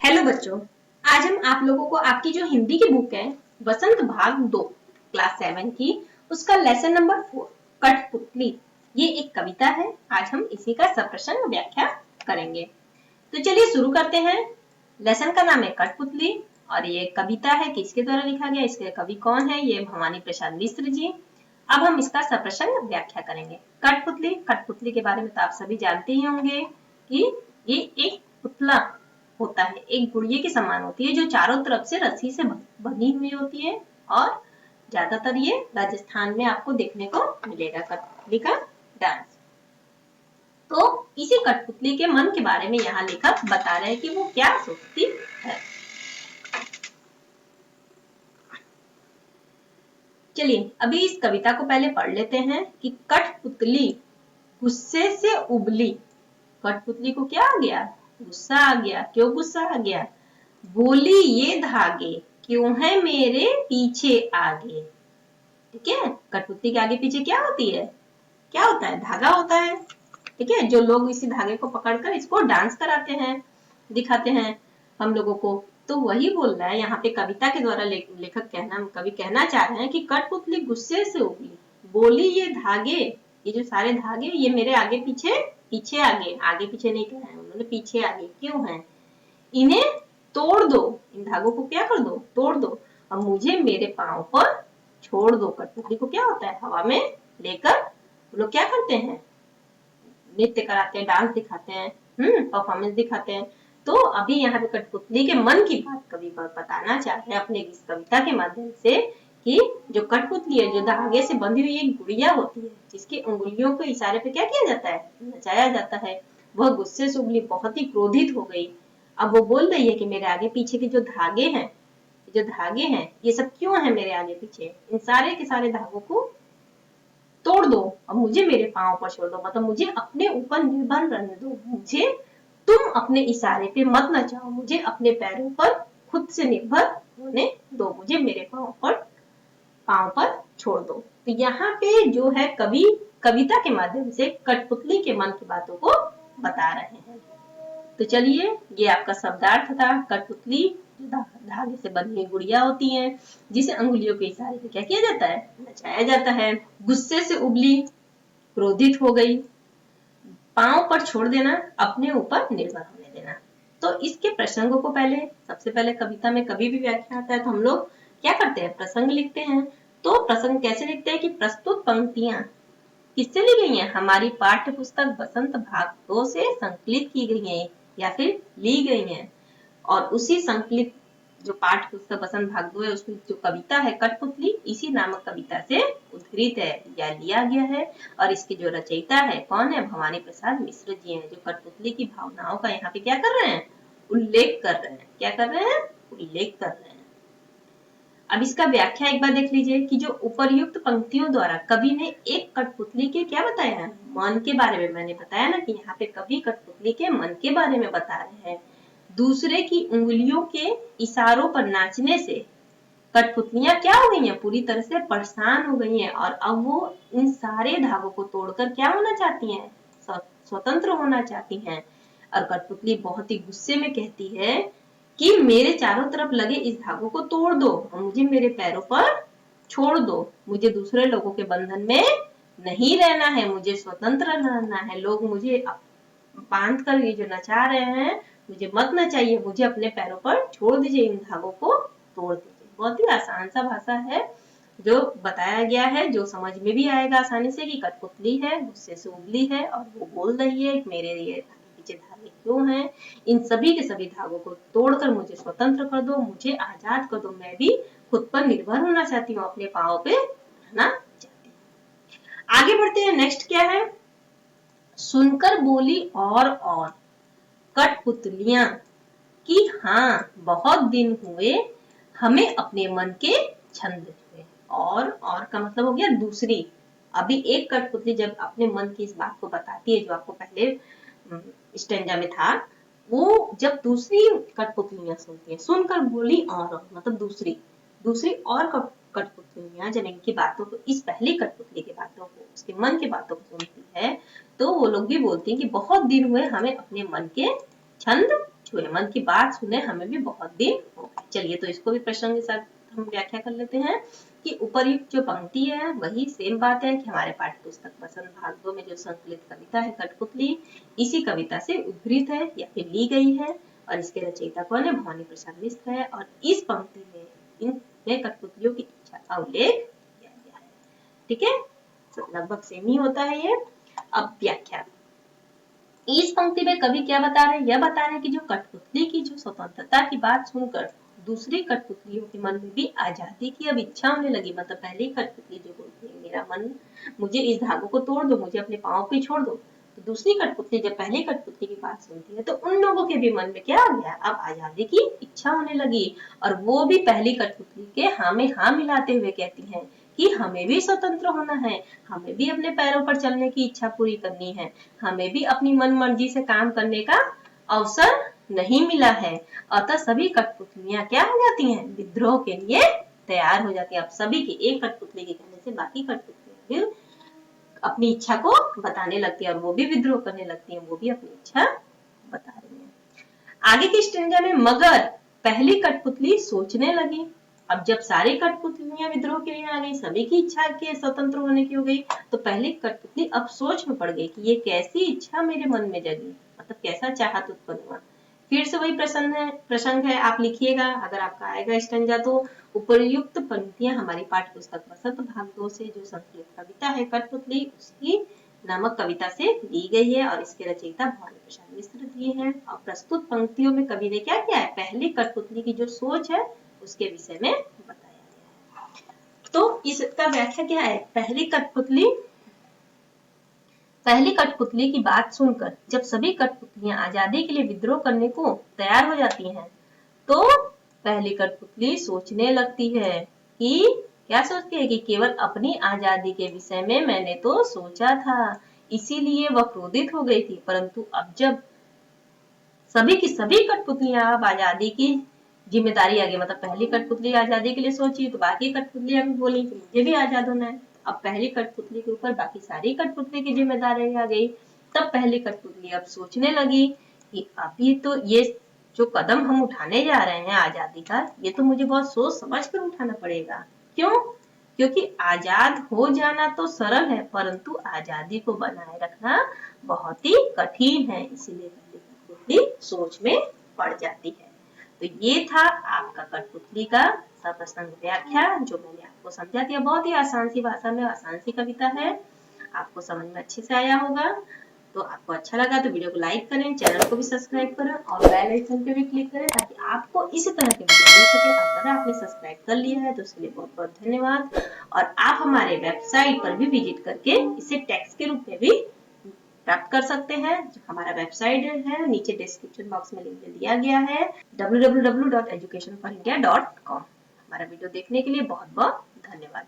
Hello बच्चों, आज हम आप लोगों को आपकी जो हिंदी की बुक है बसंत भाग 2 क्लास 7 की उसका लेसन नंबर 4 कठपुतली, ये एक कविता है। आज हम इसी का सप्रश्न व्याख्या करेंगे। तो चलिए शुरू करते हैं। लेसन का नाम है कठपुतली और ये कविता है किसके द्वारा लिखा गया, इसके कवि कौन है, ये भवानी प्रसाद मिश्र जी। अब हम इसका सप्रश्न व्याख्या करेंगे। कठपुतली, कठपुतली के बारे में तो आप सभी जानते ही होंगे कि ये एक पुतला होता है, एक गुड़िया के समान होती है जो चारों तरफ से रस्सी से बंधी हुई होती है और ज्यादातर ये राजस्थान में आपको देखने को मिलेगा कठपुतली का डांस। तो इसी कठपुतली के मन के बारे में यहाँ लेखक बता रहे हैं कि वो क्या सोचती है। चलिए अभी इस कविता को पहले पढ़ लेते हैं कि कठपुतली गुस्से से उबली। कठपुतली को क्या आ गया? गुस्सा आ गया। क्यों गुस्सा आ गया? बोली ये धागे क्यों है मेरे पीछे आगे। ठीक है, कठपुतली के आगे पीछे क्या होती है? क्या होता है? धागा होता है। ठीक है, जो लोग इसी धागे को पकड़कर इसको डांस कराते हैं, दिखाते हैं हम लोगों को। तो वही बोल रहा है यहाँ पे कविता के द्वारा लेखक कवि कहना चाह रहे हैं कि कठपुतली गुस्से से उबली, बोली ये धागे, ये जो सारे धागे ये मेरे आगे पीछे, पीछे आगे, आगे पीछे नहीं कहा है उन्होंने, पीछे आगे क्यों है, इन्हें तोड़ दो, इन धागों को क्या कर दो? तोड़ दो और मुझे मेरे पांव पर छोड़ दो। कठपुतली को क्या होता है? हवा में लेकर वो लोग क्या करते हैं? नृत्य कराते हैं, डांस दिखाते हैं, परफॉर्मेंस दिखाते हैं। तो अभी यहाँ पे कठपुतली के मन की बात कवि बताना चाहते हैं अपने इस कविता के माध्यम से कि जो कठपुतली है, जो धागे से बंधी हुई एक गुड़िया होती है जिसकी उंगलियों के इशारे पे क्या किया जाता है? नचाया जाता है। वह गुस्से से उबली, बहुत ही क्रोधित हो गई। अब वो बोल रही है कि मेरे आगे पीछे के जो धागे हैं, ये सब क्यों है मेरे आगे पीछे? इन सारे के सारे धागों को तोड़ दो और मुझे मेरे पांव पर छोड़ दो, मतलब मुझे अपने ऊपर निर्भर रहने दो, मुझे तुम अपने इशारे पे मत नचाओ, मुझे अपने पैरों पर खुद से निर्भर होने दो, मुझे मेरे पांव पर छोड़ दो। तो यहाँ पे जो है कवि कविता के माध्यम से कठपुतली के मन की बातों को बता रहे हैं। तो चलिए ये आपका शब्दार्थ था। कठपुतली धागे से बंधी हुई गुड़िया होती है जिसे अंगुलियों के इशारे पे क्या किया जाता है? नचाया जाता है। गुस्से से उबली, क्रोधित हो गई, पांव पर छोड़ देना, अपने ऊपर निर्भर होने देना। तो इसके प्रसंगों को सबसे पहले कविता में कभी भी व्याख्या आता है तो हम लोग क्या करते हैं? प्रसंग लिखते हैं। तो प्रसंग कैसे लिखते हैं कि प्रस्तुत पंक्तियां किससे ली गई हैं? हमारी पाठ्य पुस्तक बसंत भाग 2 से संकलित की गई हैं या फिर ली गई हैं। और उसी संकलित जो पाठ्य पुस्तक बसंत भाग 2 है उसमें जो कविता है कठपुतली, इसी नामक कविता से उद्धृत है या लिया गया है। और इसकी जो रचयिता है कौन है? भवानी प्रसाद मिश्र जी हैं, जो कठपुतली की भावनाओं का यहाँ पे क्या कर रहे हैं? उल्लेख कर रहे हैं। क्या कर रहे हैं? उल्लेख कर रहे हैं। अब इसका व्याख्या एक बार देख लीजिए कि जो उपर्युक्त पंक्तियों द्वारा कवि ने एक कठपुतली के क्या बताया है? मन के बारे में। मैंने बताया ना कि यहाँ पे कवि कठपुतली के मन के बारे में बता रहे हैं। दूसरे की उंगलियों के इशारों पर नाचने से कठपुतलियां क्या हो गई हैं? पूरी तरह से परेशान हो गई हैं और अब वो इन सारे धागों को तोड़कर क्या होना चाहती हैं? स्वतंत्र होना चाहती हैं। और कठपुतली बहुत ही गुस्से में कहती है कि मेरे चारों तरफ लगे इस धागों को तोड़ दो और मुझे मेरे पैरों पर छोड़ दो, मुझे दूसरे लोगों के बंधन में नहीं रहना है, मुझे स्वतंत्र रहना है। लोग मुझे बांध कर ये जो नचा रहे हैं, मुझे मत नचाइए, मुझे अपने पैरों पर छोड़ दीजिए, इन धागों को तोड़ दीजिए। बहुत ही आसान सा भाषा है जो बताया गया है, जो समझ में भी आएगा आसानी से कि कठपुतली है, गुस्से से उबली है और वो बोल रही है मेरे लिए पीछे धागे क्यों हैं? इन सभी के सभी धागों को तोड़कर मुझे स्वतंत्र कर दो, मुझे आजाद कर दो, मैं भी खुद पर निर्भर होना चाहती हूँ, अपने पांव पे रहना चाहती हूँ। आगे बढ़ते हैं। नेक्स्ट क्या है? सुनकर बोली और कठपुतलियां कि हाँ बहुत दिन हुए हमें अपने मन के छंद हुए। और का मतलब हो गया दूसरी। अभी एक कठपुतली जब अपने मन की इस बात को बताती है जो आपको पहले स्टेंजा में था, वो जब दूसरी कठपुतलियां सुनती है, सुनकर बोली और मतलब दूसरी और कठपुतलियां जब इनकी बातों को, इस पहली कठपुतली की बातों को, उसके मन की बातों को सुनती है तो वो लोग भी बोलती हैं कि बहुत दिन हुए हमें अपने मन के छंद जो हेमंत की बात सुने हमें भी बहुत दिन हो गए। चलिए तो इसको भी प्रश्न के साथ हम व्याख्या कर लेते हैं कि उपर्युक्त जो पंक्ति है वही सेम बात है कि हमारे पाठ्य पुस्तक पसंद भाग 2 में जो संकलित कविता है कठपुतली, इसी कविता से उद्धृत है या फिर ली गई है और इसके रचयिता कौन है? भवानी प्रसाद मिश्र है और इस पंक्ति में इन कठपुतलियों की इच्छा का उल्लेख किया गया है। ठीक है, लगभग सेम ही होता है ये। अब व्याख्या, इस पंक्ति में कवि क्या बता रहे हैं? यह बता रहे हैं कि जो कठपुतली की जो स्वतंत्रता की बात सुनकर दूसरी कठपुतलियों के मन में भी आजादी की अब इच्छा होने लगी। मतलब पहली कठपुतली जो बोलती है मेरा मन, मुझे इस धागों को तोड़ दो, मुझे अपने पाँव पे छोड़ दो, तो दूसरी कठपुतली जब पहली कठपुतली की बात सुनती है तो उन लोगों के भी मन में क्या आ गया? अब आजादी की इच्छा होने लगी और वो भी पहली कठपुतली के हाँ में हाँ मिलाते हुए कहती है कि हमें भी स्वतंत्र होना है, हमें भी अपने पैरों पर चलने की इच्छा पूरी करनी है, हमें भी अपनी मन मर्जी से काम करने का अवसर नहीं मिला है। अतः सभी कठपुतलियां क्या हो जाती हैं? विद्रोह के लिए तैयार हो जाती है। अब सभी की एक कठपुतली के कहने से बाकी कठपुतलियां भी अपनी इच्छा को बताने लगती है और वो भी विद्रोह करने लगती है, वो भी अपनी इच्छा बता रही है। आगे की स्टेंजा में मगर पहली कठपुतली सोचने लगी। अब जब सारी कठपुतलियां विद्रोह के लिए आ गई, सभी की इच्छा के स्वतंत्र होने की हो गई, तो पहली कठपुतली अब सोच में पड़ गई कि ये कैसी इच्छा मेरे मन में जगी, मतलब कैसा चाहत उत्पन्न हुआ। फिर से वही प्रसंग है, आप लिखिएगा अगर आपका आएगा स्टेंजा तो। उपर्युक्त पंक्तियां हमारी पाठ्य पुस्तक वसंत भाग 2 से जो संकलित कविता है कठपुतली, उसकी नामक कविता से ली गई है और इसके रचयिता भवानी प्रसाद मिश्र दिए हैं। और प्रस्तुत पंक्तियों में कवि ने क्या किया है? पहली कठपुतली की जो सोच है उसके विषय में बताया गया है। तो इसका व्याख्या क्या है? पहली कठपुतली की बात सुनकर जब सभी कठपुतलियां आजादी के लिए विद्रोह करने को तैयार हो जाती हैं, तो पहली कठपुतली सोचने लगती है कि क्या सोचती है? कि केवल अपनी आजादी के विषय में मैंने तो सोचा था, इसीलिए वह क्रोधित हो गई थी। परंतु अब जब सभी की सभी कठपुतलियां अब आजादी की जिम्मेदारी आ गई, मतलब पहली कठपुतली आजादी के लिए सोची तो बाकी कठपुतलियां भी बोली कि मुझे भी आजाद होना है। अब पहली कठपुतली के ऊपर बाकी सारी कठपुतली की जिम्मेदारी आ गई। तब पहली कठपुतली अब सोचने लगी कि अभी तो ये जो कदम हम उठाने जा रहे हैं आजादी का, ये तो मुझे बहुत सोच समझ कर उठाना पड़ेगा। क्यों? क्योंकि आजाद हो जाना तो सरल है, परंतु आजादी को बनाए रखना बहुत ही कठिन है। इसीलिए कठपुतली सोच में पड़ जाती है। तो ये था आपका कठपुतली का सप्रसंग व्याख्या, जो मैंने आपको समझा दिया। बहुत ही आसान सी भाषा में आसान सी कविता है, आपको समझ में अच्छे से आया होगा। तो आपको अच्छा लगा तो वीडियो को लाइक करें, चैनल को भी सब्सक्राइब करें और बेल आइकन पे भी क्लिक करें ताकि आपको इसी तरह के वीडियो मिल सके। अगर आपने सब्सक्राइब कर लिया है तो उसके लिए बहुत बहुत धन्यवाद। और आप हमारे वेबसाइट पर भी विजिट करके इसे टेक्स्ट के रूप में भी प्राप्त कर सकते हैं। जो हमारा वेबसाइट है नीचे डिस्क्रिप्शन बॉक्स में लिंक दिया गया है www.educationforindia.com। हमारा वीडियो देखने के लिए बहुत बहुत धन्यवाद।